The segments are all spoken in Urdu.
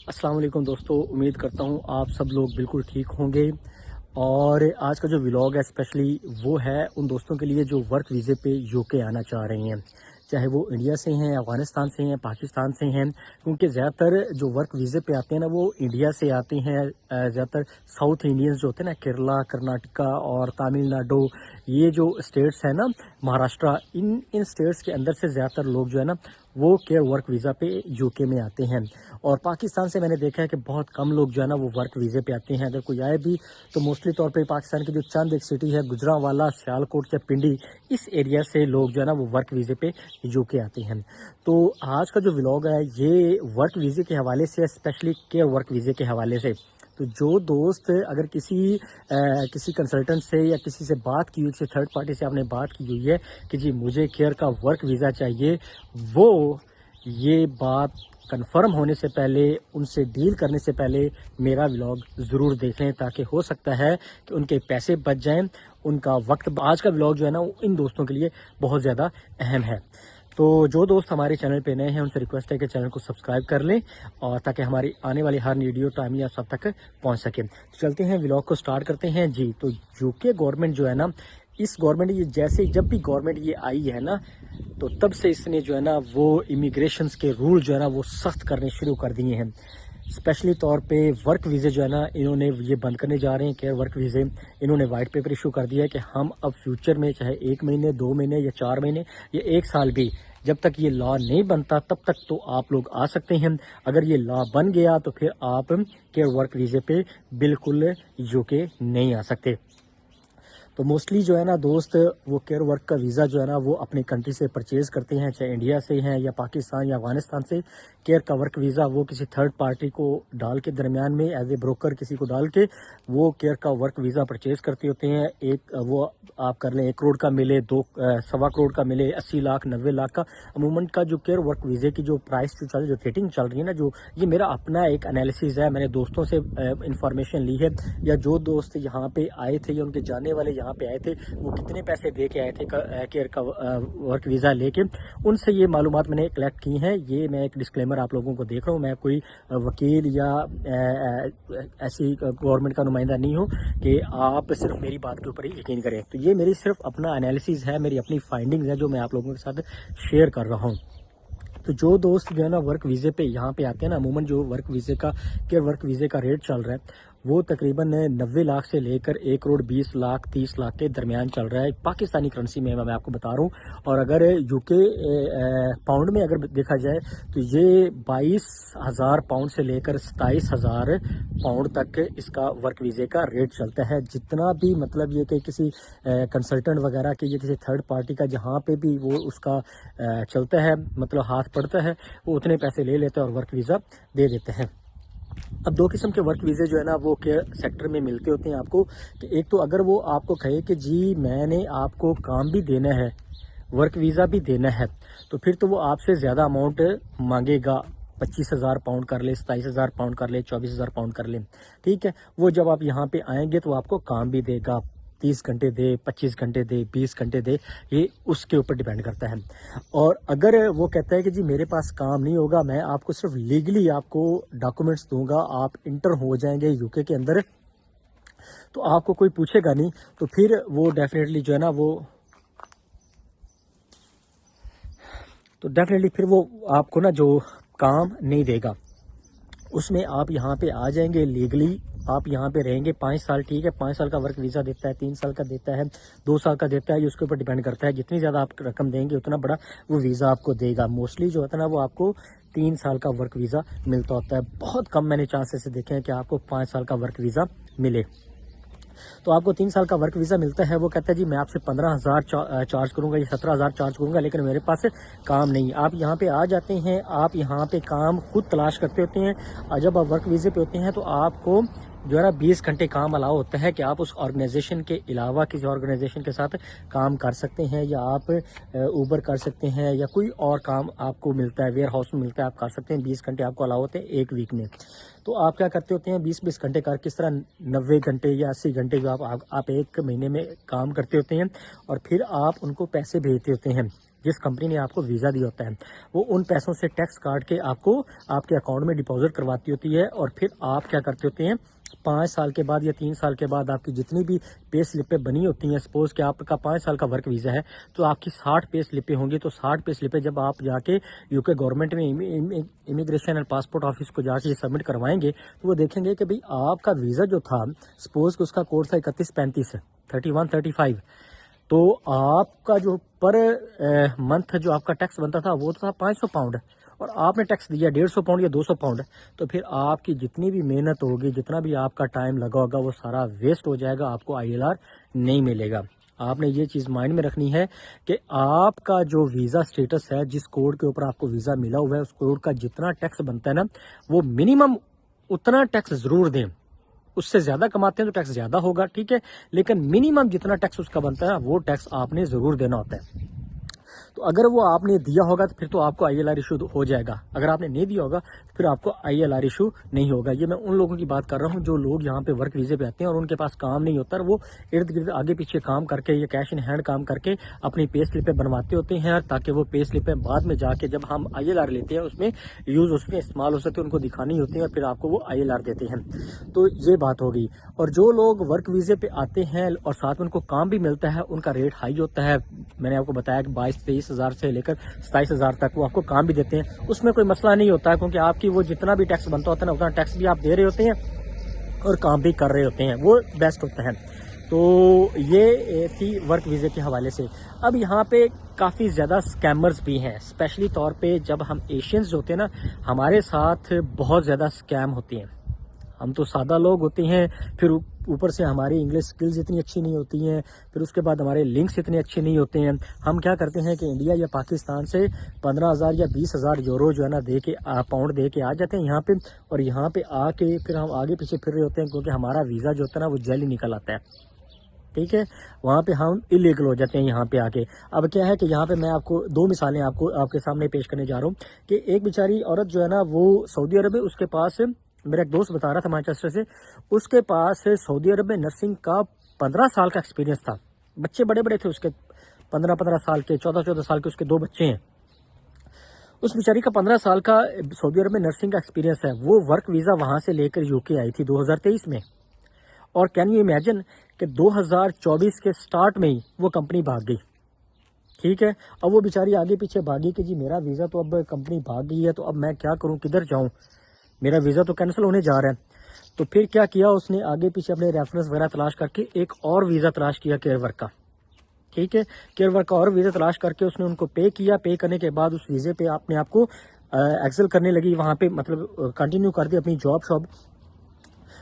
السلام علیکم دوستو، امید کرتا ہوں آپ سب لوگ بالکل ٹھیک ہوں گے۔ اور آج کا جو ولاگ ہے اسپیشلی وہ ہے ان دوستوں کے لیے جو ورک ویزے پہ یو کے آنا چاہ رہے ہیں، چاہے وہ انڈیا سے ہیں، افغانستان سے ہیں، پاکستان سے ہیں، کیونکہ زیادہ تر جو ورک ویزے پہ آتے ہیں نا وہ انڈیا سے آتے ہیں۔ زیادہ تر ساؤتھ انڈینز جو ہوتے ہیں نا، کیرلا، کرناٹکا اور تامل ناڈو، یہ جو اسٹیٹس ہیں نا، مہاراشٹرا، ان اسٹیٹس کے اندر سے زیادہ تر لوگ جو ہے نا وہ کیئر ورک ویزا پہ یو کے میں آتے ہیں۔ اور پاکستان سے میں نے دیکھا ہے کہ بہت کم لوگ جو ہے نا وہ ورک ویزے پہ آتے ہیں، اگر کوئی آئے بھی تو موسٹلی طور پہ پاکستان کی جو چند ایک سٹی ہے گجرانوالا، سیالکوٹ یا پنڈی، اس ایریا سے لوگ جو ہے نا وہ ورک ویزے پہ یو کے آتے ہیں۔ تو آج کا جو ولاگ ہے یہ ورک ویزے کے حوالے سے، اسپیشلی کیئر ورک ویزے کے حوالے سے۔ تو جو دوست اگر کسی کنسلٹنٹ سے یا کسی سے بات کی ہوئی، کسی تھرڈ پارٹی سے آپ نے بات کی ہوئی ہے کہ جی مجھے کیئر کا ورک ویزا چاہیے، وہ یہ بات کنفرم ہونے سے پہلے، ان سے ڈیل کرنے سے پہلے میرا ولاگ ضرور دیکھیں، تاکہ ہو سکتا ہے کہ ان کے پیسے بچ جائیں، ان کا وقت۔ آج کا ولاگ جو ہے نا ان دوستوں کے لیے بہت زیادہ اہم ہے۔ تو جو دوست ہمارے چینل پہ نئے ہیں ان سے ریکویسٹ ہے کہ چینل کو سبسکرائب کر لیں، اور تاکہ ہماری آنے والی ہر ویڈیو ٹائملی آپ سب تک پہنچ سکے۔ چلتے ہیں ولاگ کو سٹارٹ کرتے ہیں جی۔ تو یو کے گورنمنٹ جو ہے نا، اس گورنمنٹ یہ جیسے جب بھی گورنمنٹ یہ آئی ہے نا، تو تب سے اس نے جو ہے نا وہ امیگریشنز کے رول جو ہے نا وہ سخت کرنے شروع کر دیے ہیں۔ اسپیشلی طور پہ ورک ویزے جو ہے نا انہوں نے یہ بند کرنے جا رہے ہیں، کیئر ورک ویزے۔ انہوں نے وائٹ پیپر ایشو کر دیا ہے کہ ہم اب فیوچر میں چاہے 1 مہینے، 2 مہینے یا 4 مہینے یا 1 سال بھی، جب تک یہ لا نہیں بنتا تب تک تو آپ لوگ آ سکتے ہیں۔ اگر یہ لا بن گیا تو پھر آپ کیئر ورک ویزے پہ بالکل یو کے نہیں آ سکتے۔ تو موسٹلی جو ہے نا دوست، وہ کیئر ورک کا ویزا جو ہے نا وہ اپنی کنٹری سے پرچیز کرتے ہیں، چاہے انڈیا سے ہیں یا پاکستان یا افغانستان سے۔ کیئر کا ورک ویزا وہ کسی تھرڈ پارٹی کو ڈال کے، درمیان میں ایز اے بروکر کسی کو ڈال کے وہ کیئر کا ورک ویزا پرچیز کرتے ہوتے ہیں۔ ایک وہ آپ کر لیں 1 کروڑ کا ملے، 2.25 کروڑ کا ملے، 80 لاکھ 90 لاکھ کا۔ عموماً کا جو کیئر ورک ویزے کی جو پرائس جو ریٹنگ چل رہی ہے نا، جو یہ میرا اپنا ایک انالیسز ہے، میں نے دوستوں سے انفارمیشن لی ہے، یا جو دوست یہاں پہ آئے تھے یا ان کے جانے والے یہاں پہ آئے تھے، وہ کتنے پیسے دے کے آئے تھے کیئر کا ورک ویزا لے کے، ان سے یہ معلومات میں نے کلیکٹ کی ہیں۔ یہ میں ایک ڈسکلیمر آپ لوگوں کو دیکھ رہا ہوں، میں کوئی وکیل یا ایسی گورنمنٹ کا نمائندہ نہیں ہوں کہ آپ صرف میری بات کے اوپر ہی یقین کریں۔ تو یہ میری صرف اپنا انالیسز ہے، میری اپنی فائنڈنگز ہے جو میں آپ لوگوں کے ساتھ شیئر کر رہا ہوں۔ تو جو دوست جو ہے نا ورک ویزے پہ یہاں پہ آتے ہیں نا، عموماً جو ورک ویزے کا کیئر ورک ویزے کا ریٹ چل رہا ہے وہ تقریباً 90 لاکھ سے لے کر 1 کروڑ 20 لاکھ 30 لاکھ کے درمیان چل رہا ہے پاکستانی کرنسی میں آپ کو بتا رہا ہوں۔ اور اگر یو کے پاؤنڈ میں اگر دیکھا جائے تو یہ 22,000 پاؤنڈ سے لے کر 27,000 پاؤنڈ تک اس کا ورک ویزے کا ریٹ چلتا ہے۔ جتنا بھی مطلب یہ کہ کسی کنسلٹنٹ وغیرہ کے یا کسی تھرڈ پارٹی کا جہاں پہ بھی وہ اس کا چلتا ہے، مطلب ہاتھ پڑتا ہے، وہ اتنے پیسے لے لیتا ہے اور ورک ویزا دے دیتے ہیں۔ اب 2 قسم کے ورک ویزے جو ہے نا وہ کیئر سیکٹر میں ملتے ہوتے ہیں آپ کو، کہ ایک تو اگر وہ آپ کو کہے کہ جی میں نے آپ کو کام بھی دینا ہے، ورک ویزا بھی دینا ہے، تو پھر تو وہ آپ سے زیادہ اماؤنٹ مانگے گا، 25,000 پاؤنڈ کر لے، 27,000 پاؤنڈ کر لے، 24,000 پاؤنڈ کر لے، ٹھیک ہے۔ وہ جب آپ یہاں پہ آئیں گے تو آپ کو کام بھی دے گا، 30 گھنٹے دے، 25 گھنٹے دے، 20 گھنٹے دے، یہ اس کے اوپر ڈیپینڈ کرتا ہے۔ اور اگر وہ کہتا ہے کہ جی میرے پاس کام نہیں ہوگا، میں آپ کو صرف لیگلی آپ کو ڈاکومنٹس دوں گا، آپ انٹر ہو جائیں گے یو کے اندر، تو آپ کو کوئی پوچھے گا نہیں، تو پھر وہ ڈیفینیٹلی جو ہے نا پھر وہ آپ کو نا جو کام نہیں دے گا، اس میں آپ یہاں پہ آ جائیں گے لیگلی، آپ یہاں پہ رہیں گے 5 سال، ٹھیک ہے۔ 5 سال کا ورک ویزا دیتا ہے، 3 سال کا دیتا ہے، 2 سال کا دیتا ہے، یہ اس کے اوپر ڈیپینڈ کرتا ہے۔ جتنی زیادہ آپ رقم دیں گے اتنا بڑا وہ ویزا آپ کو دے گا۔ موسٹلی جو ہوتا ہے نا وہ آپ کو 3 سال کا ورک ویزا ملتا ہوتا ہے، بہت کم میں نے چانسز سے دیکھے ہیں کہ آپ کو 5 سال کا ورک ویزا ملے۔ تو آپ کو 3 سال کا ورک ویزا ملتا ہے، وہ کہتا ہے جی میں آپ سے 15,000 چارج کروں گا یا 17,000 چارج کروں گا، لیکن میرے پاس کام نہیں۔ آپ یہاں پہ آ جاتے ہیں، آپ یہاں پہ کام خود تلاش کرتے ہوتے ہیں، اور جب آپ ورک ویزے پہ ہوتے ہیں تو آپ کو جو ہے نا 20 گھنٹے کام الاؤ ہوتا ہے کہ آپ اس آرگنائزیشن کے علاوہ کسی آرگنائزیشن کے ساتھ کام کر سکتے ہیں، یا آپ اوبر کر سکتے ہیں، یا کوئی اور کام آپ کو ملتا ہے، ویئر ہاؤس میں ملتا ہے، آپ کر سکتے ہیں۔ 20 گھنٹے آپ کو الاؤ ہوتے ہیں ایک ویک میں۔ تو آپ کیا کرتے ہوتے ہیں 20 گھنٹے کر کس طرح 90 گھنٹے یا 80 گھنٹے جو آپ 1 مہینے میں کام کرتے ہوتے ہیں، اور پھر آپ ان کو پیسے بھیجتے ہوتے ہیں۔ جس کمپنی نے آپ کو ویزا دیا ہوتا ہے وہ ان پیسوں سے ٹیکس کاٹ کے آپ کو آپ کے اکاؤنٹ میں ڈپازٹ کرواتی ہوتی ہے، اور پھر آپ کیا کرتے ہوتے ہیں 5 سال کے بعد یا 3 سال کے بعد آپ کی جتنی بھی پے سلپیں بنی ہوتی ہیں، سپوز کہ آپ کا 5 سال کا ورک ویزا ہے تو آپ کی 60 پے سلپیں ہوں گی، تو 60 پے سلپیں جب آپ جا کے یو کے گورنمنٹ میں امیگریشن اینڈ پاسپورٹ آفس کو جا کے یہ سبمٹ کروائیں گے تو وہ دیکھیں گے کہ بھئی آپ کا ویزا جو تھا، سپوز کہ اس کا کوڈ تھا 3135 3135، تو آپ کا جو پر منتھ جو آپ کا ٹیکس بنتا تھا وہ تھا 500 پاؤنڈ، اور آپ نے ٹیکس دیا 150 پاؤنڈ یا 200 پاؤنڈ، تو پھر آپ کی جتنی بھی محنت ہوگی، جتنا بھی آپ کا ٹائم لگا ہوگا وہ سارا ویسٹ ہو جائے گا، آپ کو ILR نہیں ملے گا۔ آپ نے یہ چیز مائنڈ میں رکھنی ہے کہ آپ کا جو ویزا سٹیٹس ہے، جس کوڈ کے اوپر آپ کو ویزا ملا ہوا ہے، اس کوڈ کا جتنا ٹیکس بنتا ہے نا، وہ منیمم اتنا ٹیکس ضرور دیں۔ اس سے زیادہ کماتے ہیں تو ٹیکس زیادہ ہوگا، ٹھیک ہے، لیکن منیمم جتنا ٹیکس اس کا بنتا ہے وہ ٹیکس آپ نے ضرور دینا ہوتا ہے۔ تو اگر وہ آپ نے دیا ہوگا تو پھر تو آپ کو ILR ایشو ہو جائے گا، اگر آپ نے نہیں دیا ہوگا تو پھر آپ کو ILR ایشو نہیں ہوگا۔ یہ میں ان لوگوں کی بات کر رہا ہوں جو لوگ یہاں پہ ورک ویزے پہ آتے ہیں اور ان کے پاس کام نہیں ہوتا، اور وہ ارد گرد آگے پیچھے کام کر کے یا کیش ان ہینڈ کام کر کے اپنی پے سلپیں بنواتے ہوتے ہیں، تاکہ وہ پے سلپیں بعد میں جا کے جب ہم ILR لیتے ہیں اس میں یوز اس میں استعمال ہو سکتے ہیں، ان کو دکھانی ہوتی ہے اور پھر آپ کو وہ ILR دیتے ہیں۔ تو یہ بات ہوگی۔ اور جو لوگ ورک ویزے پہ آتے ہیں اور ساتھ میں ان کو کام بھی ملتا ہے، ان کا ریٹ ہائی ہوتا ہے، میں نے آپ کو بتایا کہ 22-23 ہزار سے لے کر 27 ہزار تک وہ آپ کو کام بھی دیتے ہیں، اس میں کوئی مسئلہ نہیں ہوتا ہے، کیونکہ آپ کی وہ جتنا بھی ٹیکس بنتا ہوتا ہے نا اتنا ٹیکس بھی آپ دے رہے ہوتے ہیں اور کام بھی کر رہے ہوتے ہیں، وہ بیسٹ ہوتا ہے۔ تو یہ تھی ورک ویزے کے حوالے سے۔ اب یہاں پہ کافی زیادہ سکیمرز بھی ہیں، اسپیشلی طور پہ جب ہم ایشینز ہوتے ہیں نا، ہمارے ساتھ بہت زیادہ سکیم ہوتے ہیں۔ ہم تو سادہ لوگ ہوتے ہیں، پھر اوپر سے ہماری انگلش سکلز اتنی اچھی نہیں ہوتی ہیں، پھر اس کے بعد ہمارے لنکس اتنے اچھے نہیں ہوتے ہیں۔ ہم کیا کرتے ہیں کہ انڈیا یا پاکستان سے 15,000 یا 20,000 یورو جو ہے نا دے کے پاؤنڈ دے کے آ جاتے ہیں یہاں پہ، اور یہاں پہ آ کے پھر ہم آگے پیچھے پھر رہے ہوتے ہیں، کیونکہ ہمارا ویزا جو ہوتا ہے نا وہ جعلی نکل آتا ہے، ٹھیک ہے، وہاں پہ ہم الیگل ہو جاتے ہیں یہاں پہ آ کے۔ اب کیا ہے کہ یہاں پہ میں آپ کو 2 مثالیں آپ کے سامنے پیش کرنے جا رہا ہوں کہ ایک بیچاری عورت جو ہے نا وہ سعودی عرب ہے، اس کے پاس میرا ایک دوست بتا رہا تھا مانچسٹر سے، اس کے پاس سعودی عرب میں نرسنگ کا 15 سال کا ایکسپیرینس تھا، بچے بڑے بڑے تھے اس کے، 15 سال کے، 14 سال کے، اس کے 2 بچے ہیں۔ اس بیچاری کا 15 سال کا سعودی عرب میں نرسنگ کا ایکسپیرینس ہے، وہ ورک ویزا وہاں سے لے کر UK آئی تھی 2023 میں، اور کین یو امیجن کہ 2024 کے سٹارٹ میں ہی وہ کمپنی بھاگ گئی، ٹھیک ہے۔ اب وہ بیچاری آگے پیچھے بھاگی کہ جی میرا ویزا تو اب کمپنی بھاگ گئی ہے، تو اب میں کیا کروں، کدھر جاؤں، میرا ویزا تو کینسل ہونے جا رہا ہے۔ تو پھر کیا کیا اس نے، آگے پیچھے اپنے ریفرنس وغیرہ تلاش کر کے ایک اور ویزا تلاش کیا کیئر ورک کا، ٹھیک ہے، کیئر ورک کا اور ویزا تلاش کر کے اس نے ان کو پے کیا، پے کرنے کے بعد اس ویزے پہ اپنے آپ کو ایکسل کرنے لگی، وہاں پہ مطلب کنٹینیو کر دی اپنی جاب شاب۔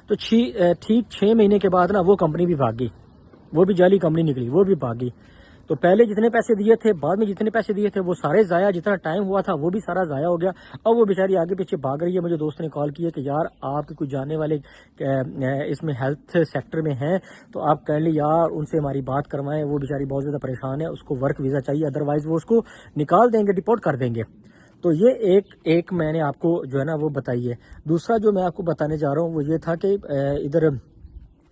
تو ٹھیک 6 مہینے کے بعد نا وہ کمپنی بھی بھاگ گئی، وہ بھی جعلی کمپنی نکلی، وہ بھی بھاگ گئی۔ تو پہلے جتنے پیسے دیے تھے، بعد میں جتنے پیسے دیے تھے وہ سارے ضائع، جتنا ٹائم ہوا تھا وہ بھی سارا ضائع ہو گیا۔ اب وہ بیچاری آگے پیچھے بھاگ رہی ہے۔ مجھے دوست نے کال کی ہے کہ یار آپ کے کچھ جاننے والے اس میں ہیلتھ سیکٹر میں ہیں، تو آپ کائنڈلی یار ان سے ہماری بات کروائیں، وہ بیچاری بہت زیادہ پریشان ہے، اس کو ورک ویزا چاہیے، ادروائز وہ اس کو نکال دیں گے، ڈپورٹ کر دیں گے۔ تو یہ ایک میں نے آپ کو جو ہے نا وہ بتائی ہے۔ دوسرا جو میں آپ کو بتانے جا رہا ہوں وہ یہ تھا کہ ادھر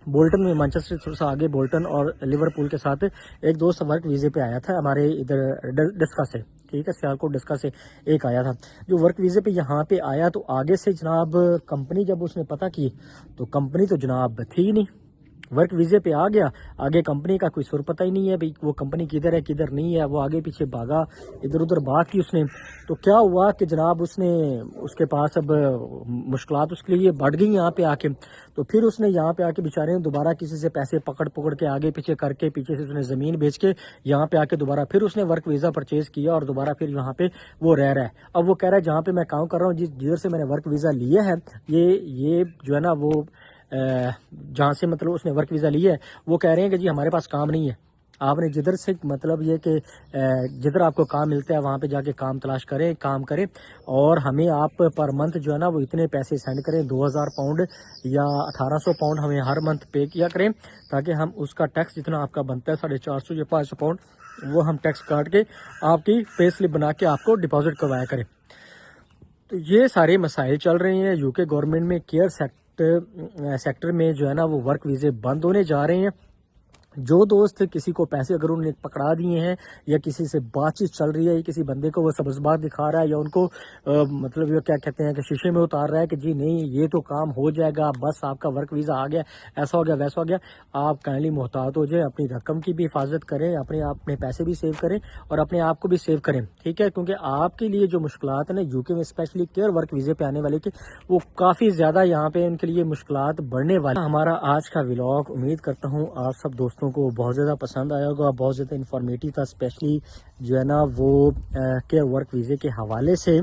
بولٹن میں، مانچسٹر تھوڑا سا آگے بولٹن اور لیورپول کے ساتھ ایک دوست ورک ویزے پہ آیا تھا ہمارے ادھر ڈسکا سے، ٹھیک ہے، سیالکوٹ ڈسکا سے ایک آیا تھا جو ورک ویزے پہ یہاں پہ آیا۔ تو آگے سے جناب کمپنی جب اس نے پتہ کی تو کمپنی تو جناب تھی ہی نہیں، ورک ویزے پہ آ گیا، آگے کمپنی کا کوئی سر پتہ ہی نہیں ہے بھائی وہ کمپنی کدھر ہے کدھر نہیں ہے، وہ آگے پیچھے بھاگا، ادھر ادھر بات کی اس نے۔ تو کیا ہوا کہ جناب اس کے پاس اب مشکلات اس کے لیے بڑھ گئی یہاں پہ آ کے۔ تو پھر اس نے یہاں پہ آ کے بیچارے نے دوبارہ کسی سے پیسے پکڑ کے آگے پیچھے کر کے، پیچھے سے اس نے زمین بیچ کے یہاں پہ آ کے دوبارہ پھر اس نے ورک ویزا پرچیز کیا اور دوبارہ پھر یہاں پہ وہ رہ رہا ہے۔ اب وہ کہہ رہا ہے جہاں پہ میں کام کر رہا ہوں، جدھر سے میں نے ورک ویزا لیا ہے، یہ جو ہے نا وہ جہاں سے مطلب اس نے ورک ویزا لیا ہے، وہ کہہ رہے ہیں کہ جی ہمارے پاس کام نہیں ہے، آپ نے جدھر سے مطلب یہ کہ جدھر آپ کو کام ملتا ہے وہاں پہ جا کے کام تلاش کریں، کام کریں، اور ہمیں آپ پر منتھ جو ہے نا وہ اتنے پیسے سینڈ کریں، 2000 پاؤنڈ یا 1800 پاؤنڈ ہمیں ہر منتھ پے کیا کریں، تاکہ ہم اس کا ٹیکس جتنا آپ کا بنتا ہے 450 یا 500 پاؤنڈ وہ ہم ٹیکس کاٹ کے آپ کی پے سلپ بنا کے آپ کو ڈپازٹ کروایا کریں۔ تو یہ سارے مسائل چل رہے ہیں UK گورنمنٹ میں، کیئر سیکٹر میں جو ہے نا وہ ورک ویزے بند ہونے جا رہے ہیں۔ جو دوست کسی کو پیسے اگر انہوں نے پکڑا دیے ہیں یا کسی سے بات چیت چل رہی ہے یا کسی بندے کو وہ سبز باغ دکھا رہا ہے یا ان کو مطلب یہ کیا کہتے ہیں کہ شیشے میں اتار رہا ہے کہ جی نہیں یہ تو کام ہو جائے گا، بس آپ کا ورک ویزا آ گیا، ایسا ہو گیا ویسا ہو گیا، آپ کائنڈلی محتاط ہو جائیں، اپنی رقم کی بھی حفاظت کریں، اپنے پیسے بھی سیو کریں اور اپنے آپ کو بھی سیو کریں، ٹھیک ہے؟ کیونکہ آپ کے لیے جو مشکلات ہیں نا یو کے میں اسپیشلی کیئر ورک ویزے پہ آنے والے کے، وہ کافی زیادہ یہاں پہ ان کے لیے مشکلات بڑھنے والی۔ ہمارا آج کا ولاگ امید کرتا ہوں آپ سب دوستوں کو بہت زیادہ پسند آیا ہوگا، بہت زیادہ انفارمیٹیو تھا، اسپیشلی جو ہے نا وہ کیئر ورک ویزے کے حوالے سے۔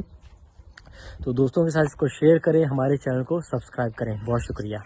تو دوستوں کے ساتھ اس کو شیئر کریں، ہمارے چینل کو سبسکرائب کریں۔ بہت شکریہ۔